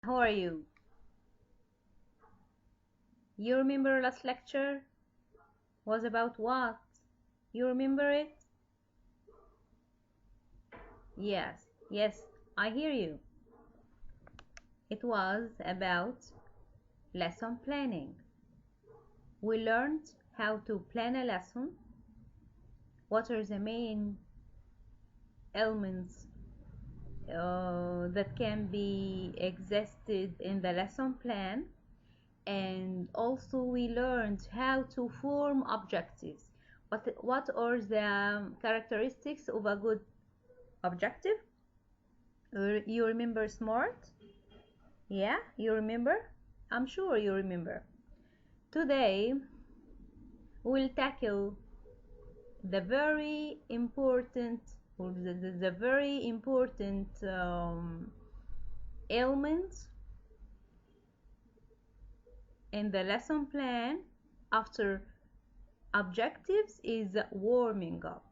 How are you? You remember last lecture was about what? You remember it? Yes, yes, I hear you. It was about lesson planning. We learned how to plan a lesson, what are the main elements that can be existed in the lesson plan, and also we learned how to form objectives. What are the characteristics of a good objective? You remember SMART? Yeah, you remember? I'm sure you remember. Today we'll tackle the very important or the very important element in the lesson plan after objectives is warming up.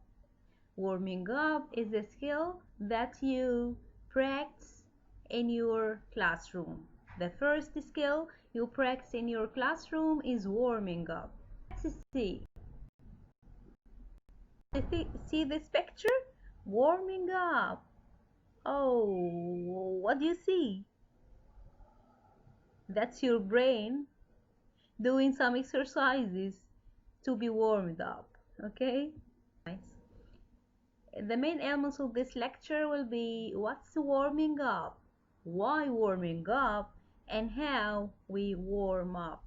Warming up is a skill that you practice in your classroom. The first skill you practice in your classroom is warming up. Let's see. See this picture? Warming up. Oh, what do you see? That's your brain doing some exercises to be warmed up. Okay? Nice. The main elements of this lecture will be what's warming up, why warming up, and how we warm up.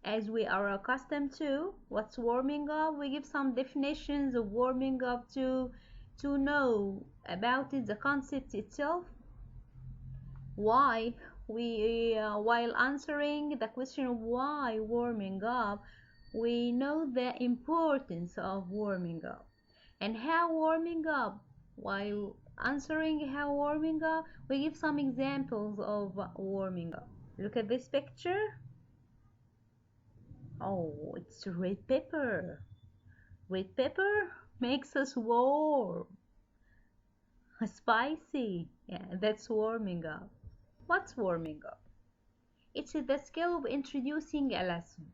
As we are accustomed to what's warming up, we give some definitions of warming up to know about it, the concept itself, why we while answering the question of why warming up, we know the importance of warming up and how warming up. While answering how warming up, we give some examples of warming up. Look at this picture. Oh, it's red pepper. Red pepper makes us warm. Spicy. Yeah, that's warming up. What's warming up? It's the skill of introducing a lesson.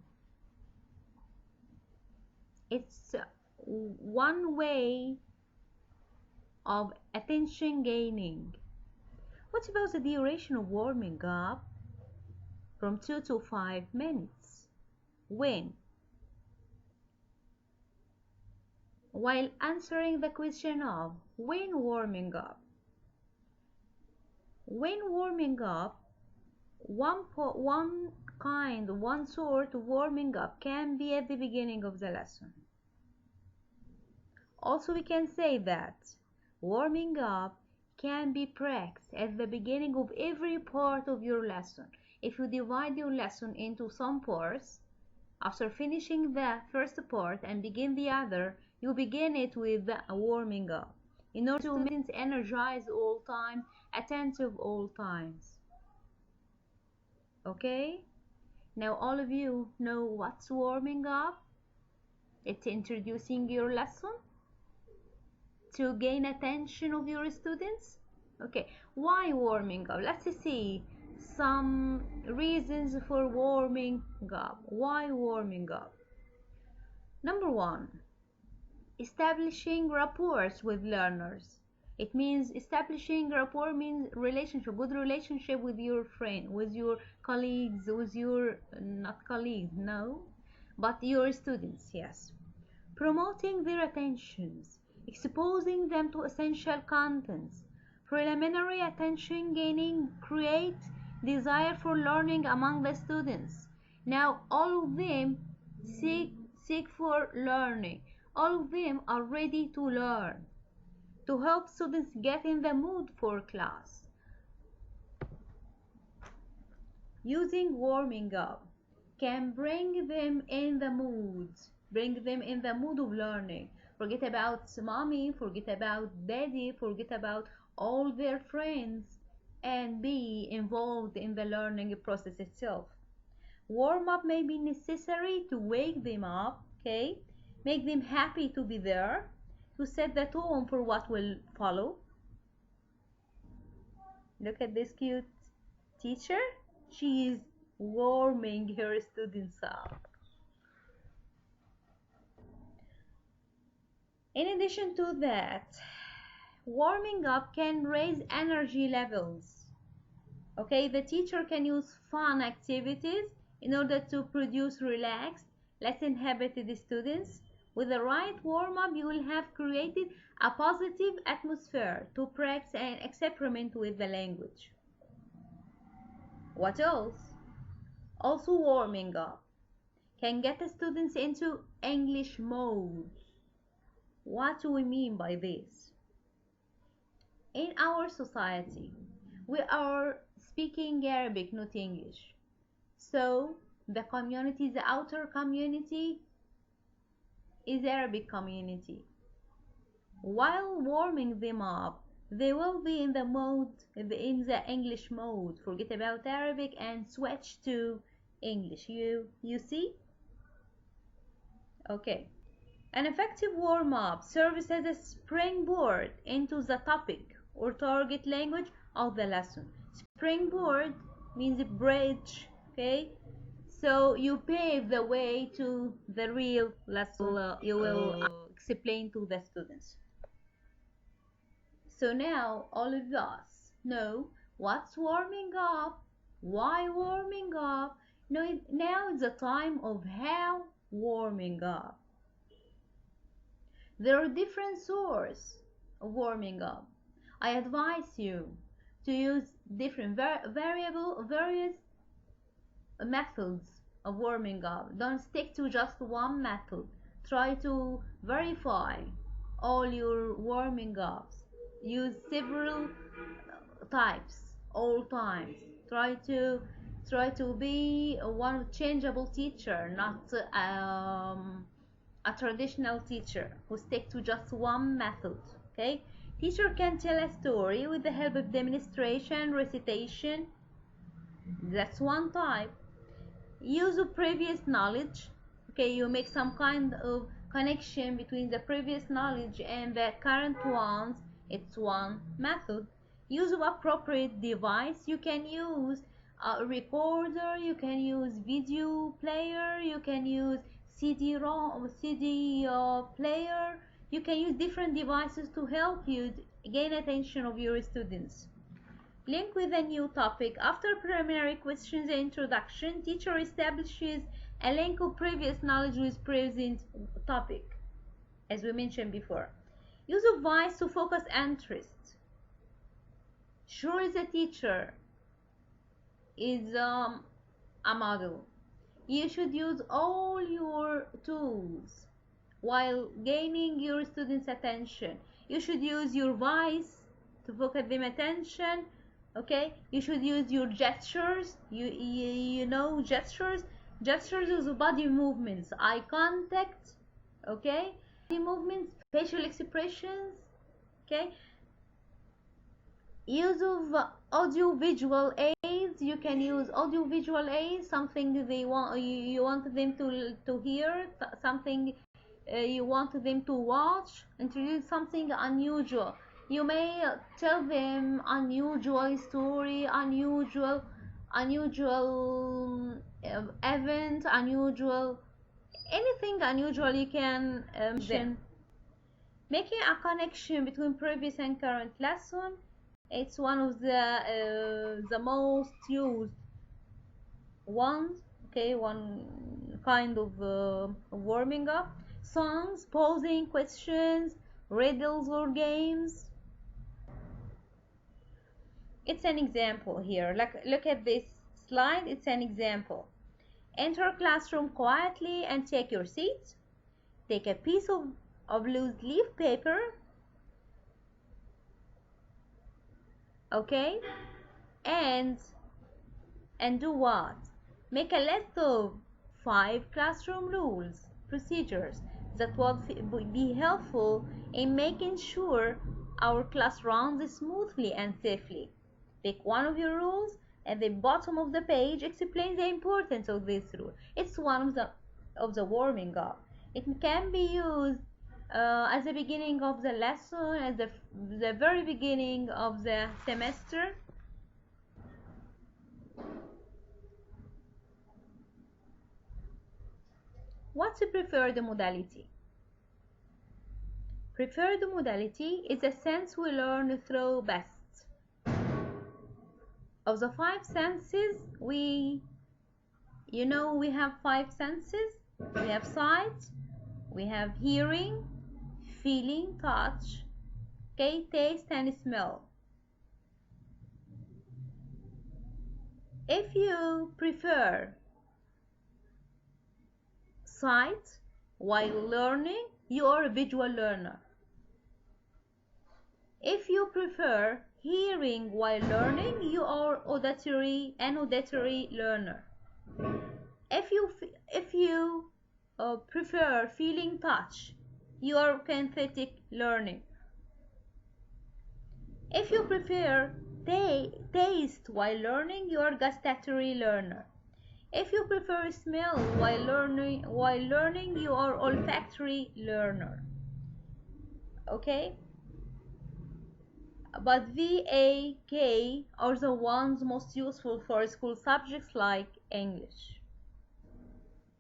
It's one way of attention gaining. What about the duration of warming up? From 2 to 5 minutes. When? While answering the question of when warming up. When warming up, one sort of warming up can be at the beginning of the lesson. Also, we can say that warming up can be practiced at the beginning of every part of your lesson. If you divide your lesson into some parts, after finishing the first part and begin the other, you begin it with a warming up in order to make students energized all time, attentive all times. Okay? Now all of you know what's warming up. It's introducing your lesson to gain attention of your students. Okay, why warming up? Let's see some reasons for warming up. Why warming up? Number one, establishing rapport with learners. It means establishing rapport means relationship, good relationship with your friend, with your colleagues, with your not colleagues, no, but your students, yes. Promoting their attentions, exposing them to essential contents. Preliminary attention gaining create desire for learning among the students. Now all of them seek for learning. All of them are ready to learn, to help students get in the mood for class. Using warming up can bring them in the mood, of learning. Forget about mommy, forget about daddy, forget about all their friends, and be involved in the learning process itself. Warm up may be necessary to wake them up, okay? Make them happy to be there, to set the tone for what will follow. Look at this cute teacher. She is warming her students up. In addition to that, warming up can raise energy levels. Okay, the teacher can use fun activities in order to produce relaxed, less inhibited students. With the right warm up, you will have created a positive atmosphere to practice and experiment with the language. What else? Also, warming up can get the students into English mode. What do we mean by this? In our society, we are speaking Arabic, not English. So the community, the outer community, is Arabic community. While warming them up, they will be in the mode, in the English mode. Forget about Arabic and switch to English. You see? Okay. An effective warm-up serves as a springboard into the topic or target language of the lesson. Springboard means a bridge, okay? So you pave the way to the real lesson you will explain to the students. So now all of us know what's warming up, why warming up. Now it's the time of how warming up. There are different sources of warming up. I advise you to use different various methods of warming up. Don't stick to just one method. Try to verify all your warming ups. Use several types all times. Try to be one changeable teacher, not a traditional teacher who stick to just one method. Okay, teacher can tell a story with the help of demonstration, recitation. That's one type. Use of previous knowledge. Okay, you make some kind of connection between the previous knowledge and the current ones. It's one method. Use of appropriate device. You can use a recorder, you can use video player, you can use CD-ROM, CD player. You can use different devices to help you gain attention of your students. Link with a new topic. After preliminary questions and introduction, teacher establishes a link of previous knowledge with present topic, as we mentioned before. Use of voice to focus interest. Sure, the teacher is a model. You should use all your tools while gaining your students' attention. You should use your voice to focus them attention. Okay, you should use your gestures. You know gestures. Gestures is body movements, eye contact. Okay, body movements, facial expressions. Okay, use of audio visual aids. You can use audio visual aids, something they want you want them to hear, something you want them to watch. Introduce something unusual. You may tell them unusual story, unusual event, unusual anything unusual you can mention. Making a connection between previous and current lesson. It's one of the most used ones. Okay, one kind of warming up. Songs, posing questions, riddles or games. It's an example here. Look at this slide. It's an example. Enter classroom quietly and take your seat. Take a piece of loose leaf paper. Okay, and do what? Make a list of 5 classroom rules, procedures that would be helpful in making sure our class runs smoothly and safely. Pick one of your rules. At the bottom of the page, explain the importance of this rule. It's one of the warming up. It can be used at the beginning of the lesson, at the very beginning of the semester. What's a preferred modality? Preferred modality is a sense we learn through best. Of the five senses, we have five senses. We have sight, we have hearing, feeling, touch, okay, taste and smell. If you prefer sight while learning, you are a visual learner. If you prefer hearing while learning, you are an auditory learner. If you prefer feeling touch, you are kinesthetic learning. If you prefer taste while learning, you are gustatory learner. If you prefer smell while learning, you are olfactory learner. Okay? But VAK are the ones most useful for school subjects like English.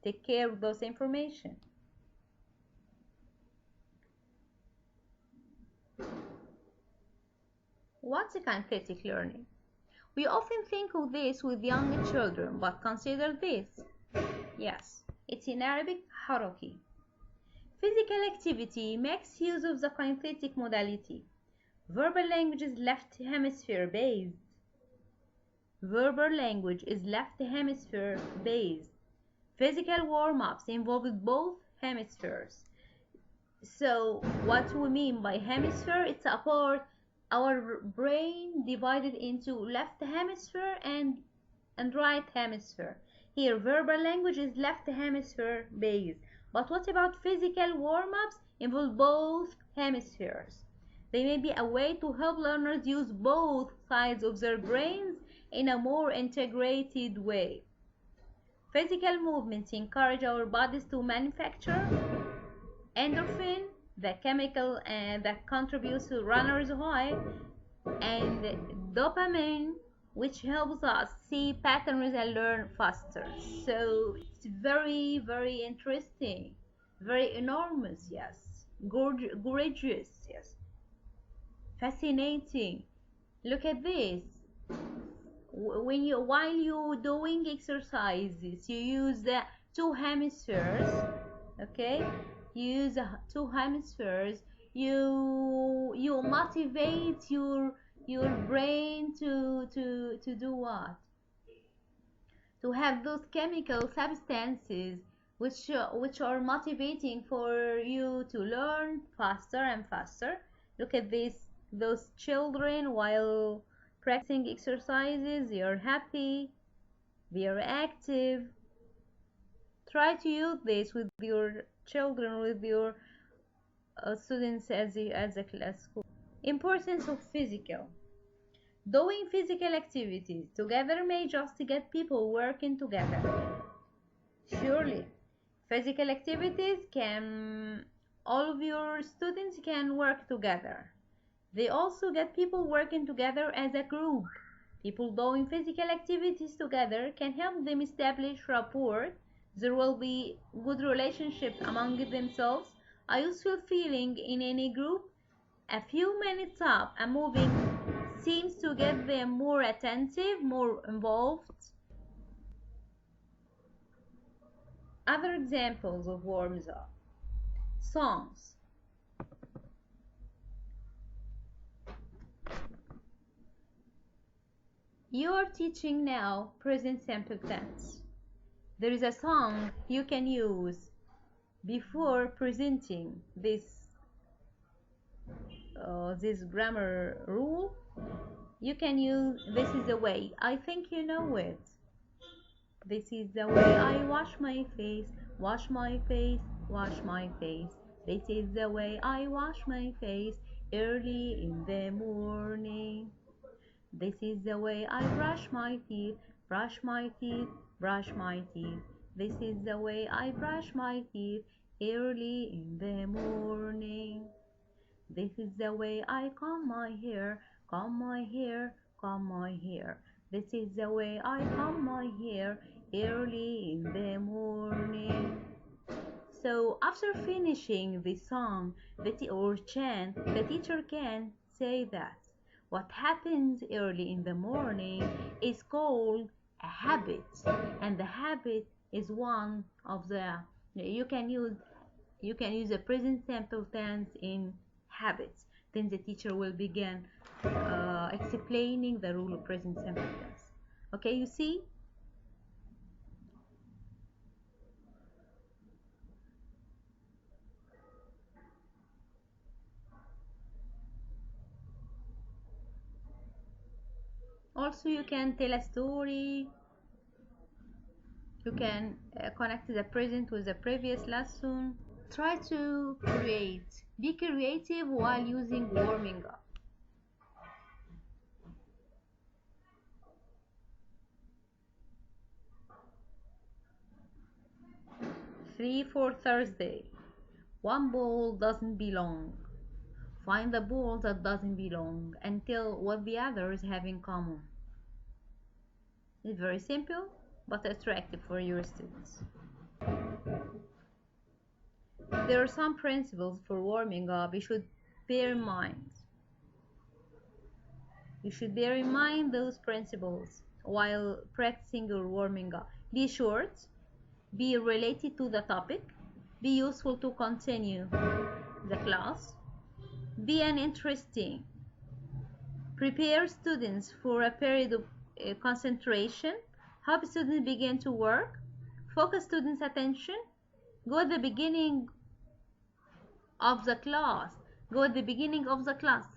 Take care of those information. What's a kinesthetic learning? We often think of this with young children, but consider this. Yes, it's in Arabic حركي. Physical activity makes use of the kinesthetic modality. Verbal language is left hemisphere based. Verbal language is left hemisphere based. Physical warm-ups involve both hemispheres. So what we mean by hemisphere, it's a part our brain divided into left hemisphere and right hemisphere. Here verbal language is left hemisphere based. But what about physical warm-ups involve both hemispheres? They may be a way to help learners use both sides of their brains in a more integrated way. Physical movements encourage our bodies to manufacture endorphin, the chemical that contributes to runner's high, and dopamine, which helps us see patterns and learn faster. So it's very, very interesting, very enormous, yes, gorgeous, yes, fascinating. Look at this. While you're doing exercises, you use the two hemispheres, okay? You use two hemispheres. You motivate your brain to do what? To have those chemical substances which are motivating for you to learn faster and faster. Look at this. Those children, while practicing exercises, they are happy, they are active. Try to use this with your children, with your students as a class school. Importance of physical. Doing physical activities together may just get people working together. Surely, physical activities all of your students can work together. They also get people working together as a group. People doing physical activities together can help them establish rapport. There will be good relationships among themselves, a useful feeling in any group. A few minutes up and moving seems to get them more attentive, more involved. Other examples of warms up. Songs. You are teaching now present simple tense. There is a song you can use before presenting this grammar rule. You can use "This is the way." I think you know it. This is the way I wash my face, wash my face, wash my face. This is the way I wash my face early in the morning. This is the way I brush my teeth, brush my teeth, brush my teeth. This is the way I brush my teeth early in the morning. This is the way I comb my hair, comb my hair, comb my hair. This is the way I comb my hair early in the morning. So after finishing the song or chant, the teacher can say that what happens early in the morning is called a habit, and the habit is one of the you can use a present simple tense in habits. Then the teacher will begin explaining the rule of present simple tense. Okay, you see? Also, you can tell a story. You can connect the present with the previous lesson. Try to create. Be creative while using warming up. 3 for Thursday. One ball doesn't belong. Find the ball that doesn't belong and tell what the others have in common. It's very simple but attractive for your students. There are some principles for warming up you should bear in mind. You should bear in mind those principles while practicing your warming up. Be short, be related to the topic, be useful to continue the class, be an interesting, prepare students for a period of concentration, help students begin to work, focus students' attention, go at the beginning of the class,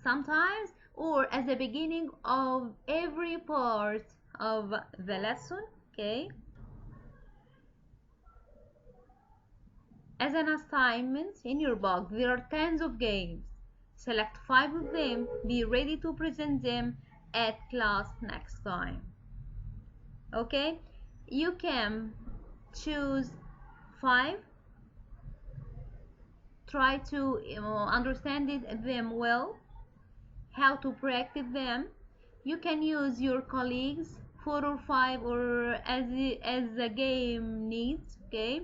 sometimes, or at the beginning of every part of the lesson. Okay, as an assignment in your book there are tons of games. Select 5 of them, be ready to present them at class next time. Okay, you can choose 5, try to understand them well, how to practice them. You can use your colleagues, 4 or 5, or as the game needs. Okay,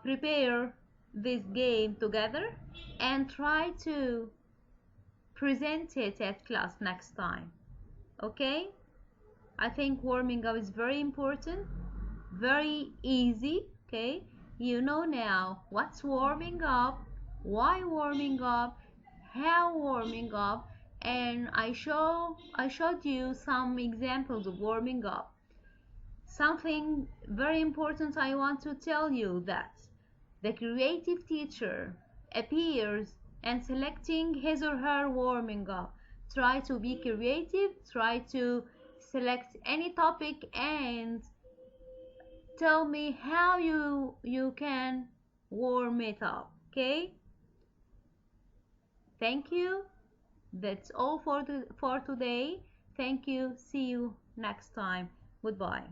prepare this game together and try to present it at class next time. Okay, I think warming up is very important, very easy. Okay, you know now what's warming up, why warming up, how warming up, and I showed you some examples of warming up. Something very important I want to tell you, that the creative teacher appears and selecting his or her warming up. Try to be creative, try to select any topic and tell me how you can warm it up. Okay, thank you. That's all for today. Thank you. See you next time. Goodbye.